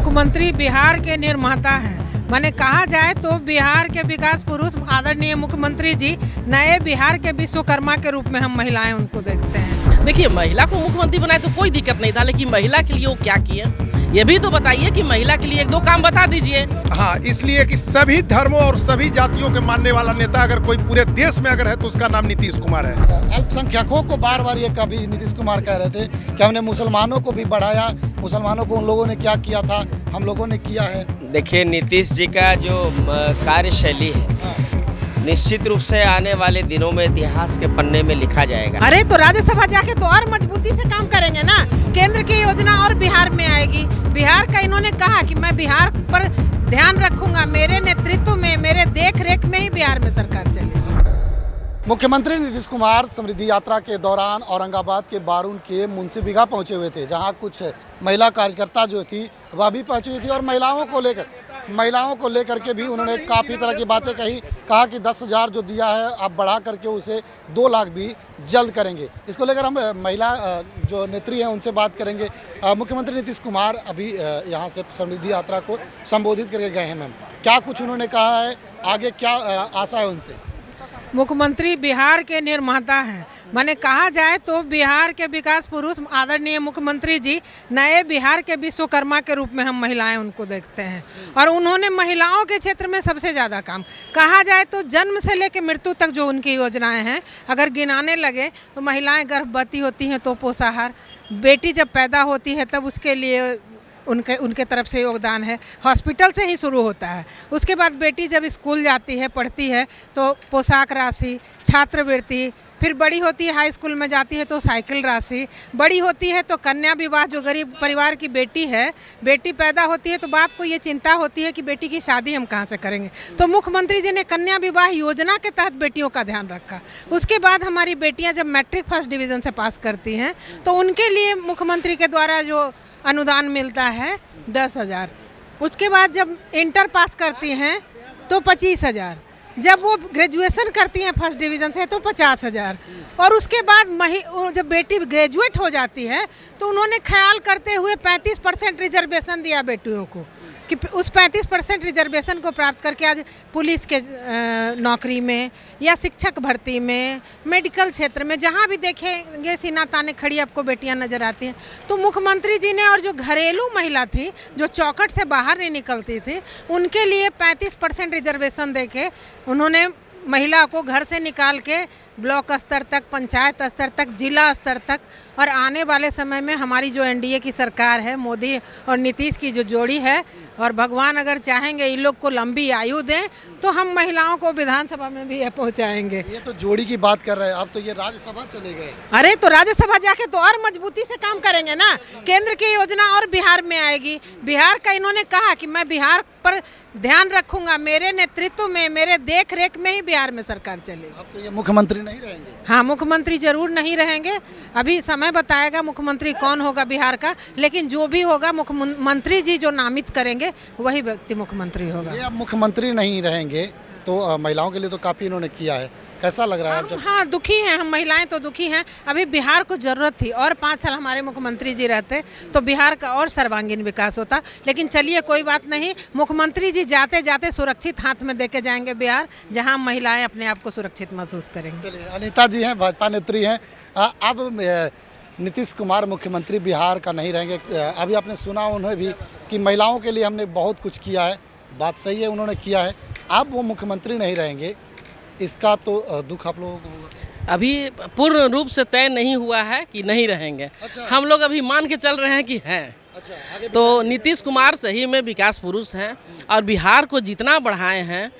मुख्यमंत्री बिहार के निर्माता हैं। माने कहा जाए तो बिहार के विकास पुरुष आदरणीय मुख्यमंत्री जी नए बिहार के विश्वकर्मा के रूप में हम महिलाएं उनको देखते हैं। देखिए, महिला को मुख्यमंत्री बनाए तो कोई दिक्कत नहीं था, लेकिन महिला के लिए वो क्या किए ये भी तो बताइए कि महिला के लिए एक दो काम बता दीजिए। हाँ, इसलिए कि सभी धर्मों और सभी जातियों के मानने वाला नेता अगर कोई पूरे देश में अगर है तो उसका नाम नीतीश कुमार है। अल्पसंख्यकों को बार बार ये कभी नीतीश कुमार कह रहे थे कि हमने मुसलमानों को भी बढ़ाया, मुसलमानों को उन लोगों ने क्या किया था हम लोगों ने किया है। देखिए, नीतीश जी का जो कार्यशैली है निश्चित रूप से आने वाले दिनों में इतिहास के पन्ने में लिखा जाएगा। अरे तो राज्यसभा जाके तो और मजबूती से काम करेंगे ना। केंद्र की योजना और बिहार में आएगी। बिहार का इन्होंने कहा कि मैं बिहार पर ध्यान रखूंगा, मेरे नेतृत्व में, मेरे देख रेख में ही बिहार में सरकार चलेगी। मुख्यमंत्री नीतीश कुमार समृद्धि यात्रा के दौरान औरंगाबाद के बारून के मुंशीबिगा पहुंचे हुए थे, जहां कुछ महिला कार्यकर्ता जो थी वह भी पहुंची हुई थी और महिलाओं को लेकर के भी उन्होंने काफ़ी तरह की बातें कहा कि 10,000 जो दिया है आप बढ़ा करके उसे 2 लाख भी जल्द करेंगे। इसको लेकर हम महिला जो नेत्री हैं उनसे बात करेंगे। मुख्यमंत्री नीतीश कुमार अभी यहाँ से समृद्धि यात्रा को संबोधित करके गए हैं। मैम, क्या कुछ उन्होंने कहा है, आगे क्या आशा है उनसे? मुख्यमंत्री बिहार के निर्माता हैं। माने कहा जाए तो बिहार के विकास पुरुष आदरणीय मुख्यमंत्री जी नए बिहार के विश्वकर्मा के रूप में हम महिलाएं उनको देखते हैं। और उन्होंने महिलाओं के क्षेत्र में सबसे ज़्यादा काम, कहा जाए तो जन्म से लेकर मृत्यु तक जो उनकी योजनाएं हैं अगर गिनाने लगे तो महिलाएं गर्भवती होती हैं तो पोषाहार, बेटी जब पैदा होती है तब उसके लिए उनके तरफ से योगदान है, हॉस्पिटल से ही शुरू होता है। उसके बाद बेटी जब स्कूल जाती है, पढ़ती है तो पोशाक राशि, छात्रवृत्ति, फिर बड़ी होती है हाई स्कूल में जाती है तो साइकिल राशि, बड़ी होती है तो कन्या विवाह, जो गरीब परिवार की बेटी है, बेटी पैदा होती है तो बाप को ये चिंता होती है कि बेटी की शादी हम कहाँ से करेंगे, तो मुख्यमंत्री जी ने कन्या विवाह योजना के तहत बेटियों का ध्यान रखा। उसके बाद हमारी बेटियाँ जब मैट्रिक फर्स्ट डिवीज़न से पास करती हैं तो उनके लिए मुख्यमंत्री के द्वारा जो अनुदान मिलता है 10,000। उसके बाद जब इंटर पास करती हैं तो 25,000, जब वो ग्रेजुएशन करती हैं फर्स्ट डिवीज़न से तो 50,000। और उसके बाद जब बेटी ग्रेजुएट हो जाती है तो उन्होंने ख्याल करते हुए 35% रिजर्वेशन दिया बेटियों को कि उस 35% रिजर्वेशन को प्राप्त करके आज पुलिस के नौकरी में या शिक्षक भर्ती में, मेडिकल क्षेत्र में, जहाँ भी देखेंगे सीना ताने खड़ी आपको बेटियां नज़र आती हैं। तो मुख्यमंत्री जी ने, और जो घरेलू महिला थी जो चौखट से बाहर नहीं निकलती थी, उनके लिए 35% रिजर्वेशन देके उन्होंने महिला को घर से निकाल के ब्लॉक स्तर तक, पंचायत स्तर तक, जिला स्तर तक, और आने वाले समय में हमारी जो एनडीए की सरकार है, मोदी और नीतीश की जो जोड़ी है, और भगवान अगर चाहेंगे इन लोग को लंबी आयु दें तो हम महिलाओं को विधानसभा में भी पहुंचाएंगे। ये तो जोड़ी की बात कर रहे हैं, अब तो ये राज्यसभा चले गए। अरे तो राज्यसभा जाके तो और मजबूती से काम करेंगे ना। केंद्र की योजना और बिहार में आएगी। बिहार का इन्होंने कहा कि मैं बिहार पर ध्यान रखूंगा, मेरे नेतृत्व में, मेरे देख रेख में ही बिहार में सरकार चलेगी। अब तो ये मुख्यमंत्री नहीं रहेंगे? हाँ, मुख्यमंत्री जरूर नहीं रहेंगे। अभी समय बताएगा मुख्यमंत्री कौन होगा बिहार का, लेकिन जो भी होगा मुख्यमंत्री जी जो नामित करेंगे वही व्यक्ति मुख्यमंत्री होगा। ये अब मुख्यमंत्री नहीं रहेंगे तो महिलाओं के लिए तो काफ़ी इन्होंने किया है, कैसा लग रहा है? जब हाँ, दुखी हैं हम महिलाएं तो दुखी हैं। अभी बिहार को ज़रूरत थी और 5 साल हमारे मुख्यमंत्री जी रहते तो बिहार का और सर्वांगीण विकास होता। लेकिन चलिए कोई बात नहीं, मुख्यमंत्री जी जाते जाते सुरक्षित हाथ में देके जाएंगे बिहार, जहां महिलाएं अपने आप को सुरक्षित महसूस करेंगे। अनीता जी हैं, भाजपा नेत्री हैं। अब नीतीश कुमार मुख्यमंत्री बिहार का नहीं रहेंगे। अभी आपने सुना उन्हें भी कि महिलाओं के लिए हमने बहुत कुछ किया है, बात सही है, उन्होंने किया है। अब वो मुख्यमंत्री नहीं रहेंगे, इसका तो दुख आप लोगों को होगा। अभी पूर्ण रूप से तय नहीं हुआ है कि नहीं रहेंगे। अच्छा। हम लोग अभी मान के चल रहे हैं कि हैं। अच्छा, तो नीतीश कुमार सही में विकास पुरुष हैं और बिहार को जितना बढ़ाए हैं,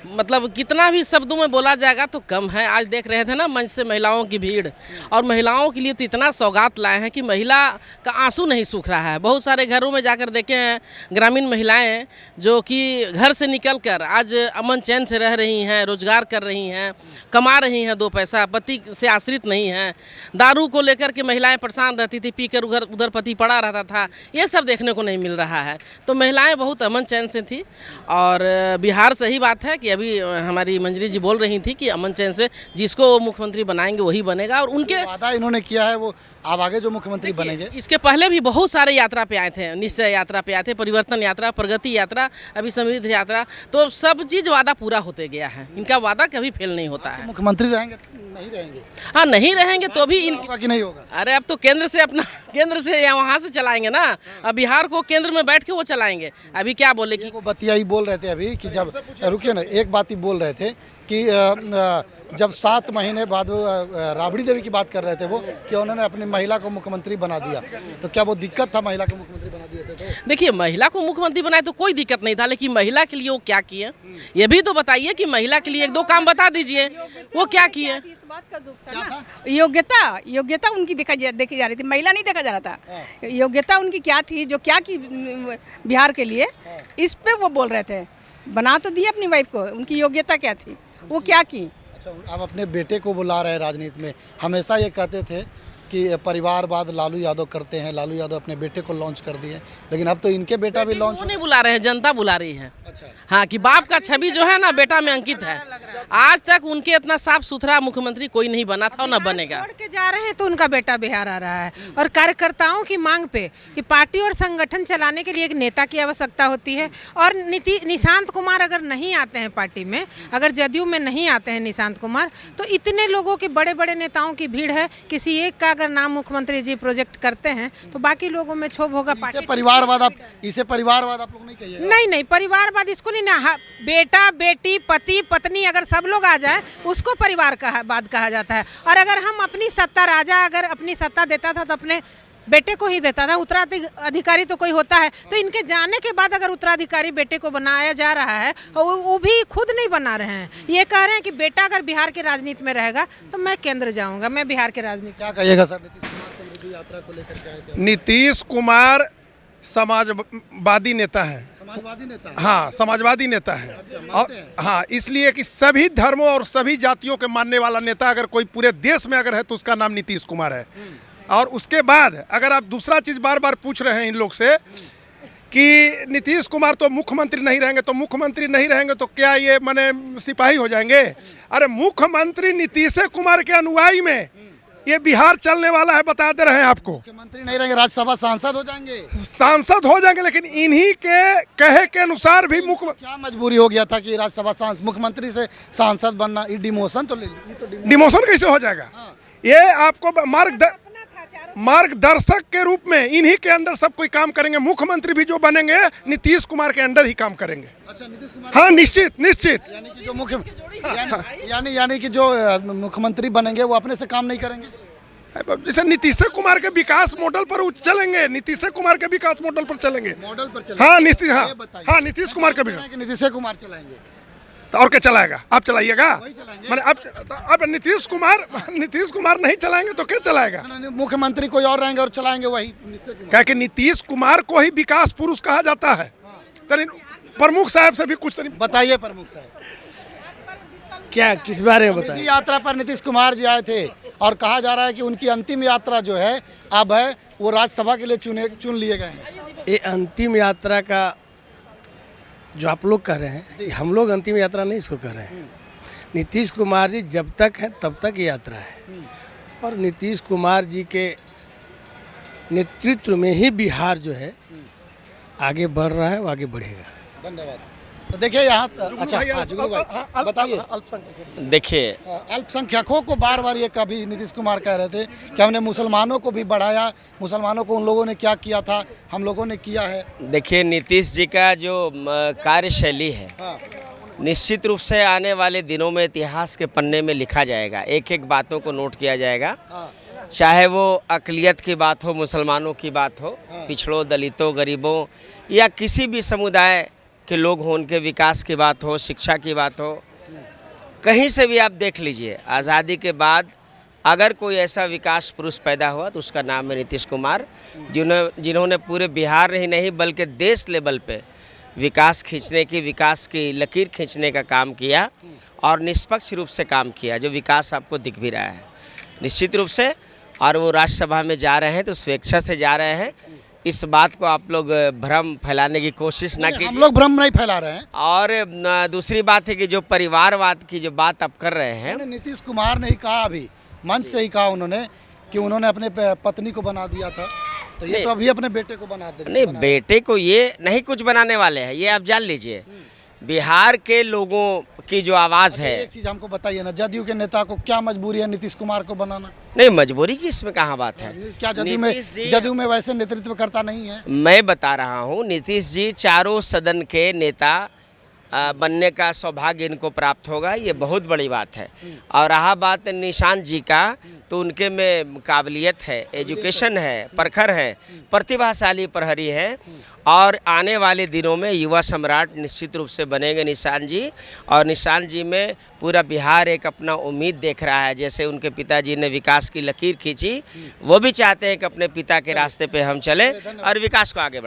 मतलब कितना भी शब्दों में बोला जाएगा तो कम है। आज देख रहे थे ना मंच से महिलाओं की भीड़, और महिलाओं के लिए तो इतना सौगात लाए हैं कि महिला का आंसू नहीं सूख रहा है। बहुत सारे घरों में जाकर देखे हैं ग्रामीण महिलाएं जो कि घर से निकलकर आज अमन चैन से रह रही हैं, रोजगार कर रही हैं, कमा रही हैं 2 पैसा, पति से आश्रित नहीं हैं। दारू को लेकर के महिलाएं परेशान रहती थी, पीकर उधर पति पड़ा रहता था। ये सब देखने को नहीं मिल रहा है। तो महिलाएं बहुत अमन चैन से थी। और बिहार सही बात है कि अभी हमारी मंजरी जी बोल रही थी कि अमन चैन से जिसको मुख्यमंत्री बनाएंगे वही बनेगा। और उनके वादा इन्होंने किया है वो अब आगे जो मुख्यमंत्री बनेंगे। इसके पहले भी बहुत सारे यात्रा पे आए थे, निश्चय यात्रा पे आए थे, परिवर्तन यात्रा, प्रगति यात्रा, अभी समृद्ध यात्रा। तो सब चीज़ वादा पूरा होते गया है, इनका वादा कभी फेल नहीं होता है। मुख्यमंत्री रहेंगे नहीं रहेंगे? हाँ, नहीं रहेंगे तो भी होगा कि नहीं होगा? अरे अब तो केंद्र से या वहाँ से चलाएंगे ना। अब बिहार को केंद्र में बैठ के वो चलाएंगे। अभी क्या बोले कि वो बतिया ही बोल रहे थे अभी कि जब रुकिए ना, एक बात ही बोल रहे थे कि जब 7 महीने बाद राबड़ी देवी की बात कर रहे थे वो कि उन्होंने अपनी महिला को मुख्यमंत्री बना दिया, तो क्या वो दिक्कत था महिला को मुख्यमंत्री बना दिए थे? तो देखिए, महिला को मुख्यमंत्री बनाए तो कोई दिक्कत नहीं था, लेकिन महिला के लिए वो क्या किए ये भी तो बताइए कि महिला के लिए 1-2 काम बता दीजिए वो क्या किए। इस बात का दुख था ना, योग्यता उनकी देखी जा रही थी, महिला नहीं देखा जा रहा था। योग्यता उनकी क्या थी, जो क्या की बिहार के लिए, इस पे वो बोल रहे थे। बना तो दिए अपनी वाइफ को, उनकी योग्यता क्या थी, वो क्या की। अच्छा, आप अपने बेटे को बुला रहे हैं राजनीति में। हमेशा ये कहते थे कि परिवारवाद लालू यादव करते हैं, लालू यादव अपने बेटे को लॉन्च कर दिए, लेकिन अब तो इनके बेटा भी लॉन्च नहीं बुला रहे हैं, जनता बुला रही है। अच्छा। हाँ, कि बाप का छवि जो है ना बेटा में अंकित है। आज तक उनके इतना साफ सुथरा मुख्यमंत्री कोई नहीं बना था और न बनेगा। छोड़ के जा रहे हैं तो उनका बेटा बिहार आ रहा है। और कार्यकर्ताओं की मांग पे कि पार्टी और संगठन चलाने के लिए एक नेता की आवश्यकता होती है। और निशांत कुमार अगर नहीं आते हैं पार्टी में, अगर जदयू में नहीं आते हैं निशांत कुमार, तो इतने लोगों की बड़े बड़े नेताओं की भीड़ है, किसी एक का अगर नाम मुख्यमंत्री जी प्रोजेक्ट करते हैं तो बाकी लोगों में क्षोभ होगा। इसे परिवारवाद आप लोग नहीं कहिएगा? नहीं, परिवारवाद इसको नहीं ना। बेटा बेटी पति पत्नी अगर सब लोग आ जाए उसको परिवारवाद कहा जाता है। और अगर हम अपनी सत्ता, राजा अगर अपनी सत्ता देता था तो अपने बेटे को ही देता था। उत्तराधिकारी तो कोई होता है, तो इनके जाने के बाद अगर उत्तराधिकारी बेटे को बनाया जा रहा है और वो भी खुद नहीं बना रहे हैं, ये कह रहे हैं कि बेटा अगर बिहार की राजनीति में रहेगा तो मैं केंद्र जाऊंगा, मैं बिहार की राजनीति। क्या कहिएगा सर, नीतीश कुमार समृद्धि यात्रा को लेकर क्या है? नीतीश कुमार समाजवादी नेता है। समाजवादी नेता? हाँ, समाजवादी नेता है। और हाँ, इसलिए कि सभी धर्मों और सभी जातियों के मानने वाला नेता अगर कोई पूरे देश में अगर है तो उसका नाम नीतीश कुमार है। और उसके बाद अगर आप दूसरा चीज़ बार बार पूछ रहे हैं इन लोग से कि नीतीश कुमार तो मुख्यमंत्री नहीं रहेंगे, तो मुख्यमंत्री नहीं रहेंगे तो क्या ये माने सिपाही हो जाएंगे? अरे मुख्यमंत्री नीतीश कुमार के अनुयायी में ये बिहार चलने वाला है, बता दे रहे हैं आपको। मुख्यमंत्री नहीं रहेंगे, राज्यसभा सांसद हो जाएंगे। सांसद हो जाएंगे, लेकिन इन्हीं के कहे के अनुसार भी क्या मजबूरी हो गया था कि राज्यसभा सांसद, मुख्यमंत्री से सांसद बनना? ये डिमोशन तो डिमोशन कैसे हो जाएगा? ये आपको मार्गदर्शक के रूप में इन्हीं के अंदर सब कोई काम करेंगे। मुख्यमंत्री भी जो बनेंगे नीतीश कुमार के अंदर ही काम करेंगे। अच्छा, नीतीश कुमार? हाँ, निश्चित। यानी कि जो यानी कि जो मुख्यमंत्री बनेंगे वो अपने से काम नहीं करेंगे। जैसे नीतीश कुमार के विकास मॉडल पर चलेंगे, नीतीश कुमार के विकास मॉडल पर चलेंगे। हाँ, नीतीश कुमार का विकास नीतीश कुमार चलाएंगे तो और क्या चलाएगा? आप चलाइएगा? मैंने अब नीतीश कुमार नहीं चलाएंगे तो क्या चलाएगा? मुख्यमंत्री कोई और रहेंगे और चलाएंगे वही। क्या कि नीतीश कुमार को ही विकास पुरुष कहा जाता है। प्रमुख साहब से भी कुछ नहीं बताइए। प्रमुख साहब क्या, किस बारे में बताएं? यात्रा पर नीतीश कुमार जी आए थे और कहा जा रहा है कि उनकी अंतिम यात्रा जो है अब है वो राज्यसभा के लिए चुन लिए गए हैं। ये अंतिम यात्रा का जो आप लोग कह रहे हैं, हम लोग अंतिम यात्रा नहीं इसको कह रहे हैं। नीतीश कुमार जी जब तक हैं तब तक यात्रा है, और नीतीश कुमार जी के नेतृत्व में ही बिहार जो है आगे बढ़ रहा है, वो आगे बढ़ेगा। धन्यवाद। तो देखिए यहाँ, अच्छा बताइए। देखिए, अल्पसंख्यकों को बार बार ये कभी नीतीश कुमार कह रहे थे कि हमने मुसलमानों को भी बढ़ाया, मुसलमानों को उन लोगों ने क्या किया था, हम लोगों ने किया है। देखिए, नीतीश जी का जो कार्यशैली है, निश्चित रूप से आने वाले दिनों में इतिहास के पन्ने में लिखा जाएगा। एक एक बातों को नोट किया जाएगा, चाहे वो अक़लियत की बात हो, मुसलमानों की बात हो, पिछड़ों, दलितों, गरीबों या किसी भी समुदाय के लोग हों, उनके विकास की बात हो, शिक्षा की बात हो, कहीं से भी आप देख लीजिए। आज़ादी के बाद अगर कोई ऐसा विकास पुरुष पैदा हुआ तो उसका नाम है नीतीश कुमार, जिन्होंने पूरे बिहार ही नहीं बल्कि देश लेवल पे विकास की लकीर खींचने का काम किया और निष्पक्ष रूप से काम किया, जो विकास आपको दिख भी रहा है निश्चित रूप से। और वो राज्यसभा में जा रहे हैं तो स्वेच्छा से जा रहे हैं। इस बात को आप लोग भ्रम फैलाने की कोशिश ना हम कीजिए। लोग भ्रम नहीं फैला रहे हैं। और दूसरी बात है कि जो परिवारवाद की जो बात आप कर रहे हैं, उन्होंने नीतीश कुमार ने ही कहा, अभी मंच से ही कहा उन्होंने कि उन्होंने अपने पत्नी को बना दिया था, तो ये तो अभी अपने बेटे को बना दे। नहीं, बेटे को ये नहीं कुछ बनाने वाले हैं, ये आप जान लीजिए। बिहार के लोगों की जो आवाज़ है, एक चीज़ हमको बताइए ना, जदयू के नेता को क्या मजबूरी है नीतीश कुमार को बनाना? नहीं मजबूरी की इसमें कहाँ बात है। क्या नीतीश जी- जदयू में वैसे नेतृत्व करता नहीं है? मैं बता रहा हूँ, नीतीश जी चारों सदन के नेता बनने का सौभाग्य इनको प्राप्त होगा, ये बहुत बड़ी बात है। और रहा बात निशांत जी का, तो उनके में काबिलियत है, एजुकेशन है, प्रखर है, प्रतिभाशाली प्रहरी है, और आने वाले दिनों में युवा सम्राट निश्चित रूप से बनेंगे निशांत जी। और निशांत जी में पूरा बिहार एक अपना उम्मीद देख रहा है। जैसे उनके पिताजी ने विकास की लकीर खींची, वो भी चाहते हैं कि अपने पिता के रास्ते पे हम चलें और विकास को आगे बढ़ाएं।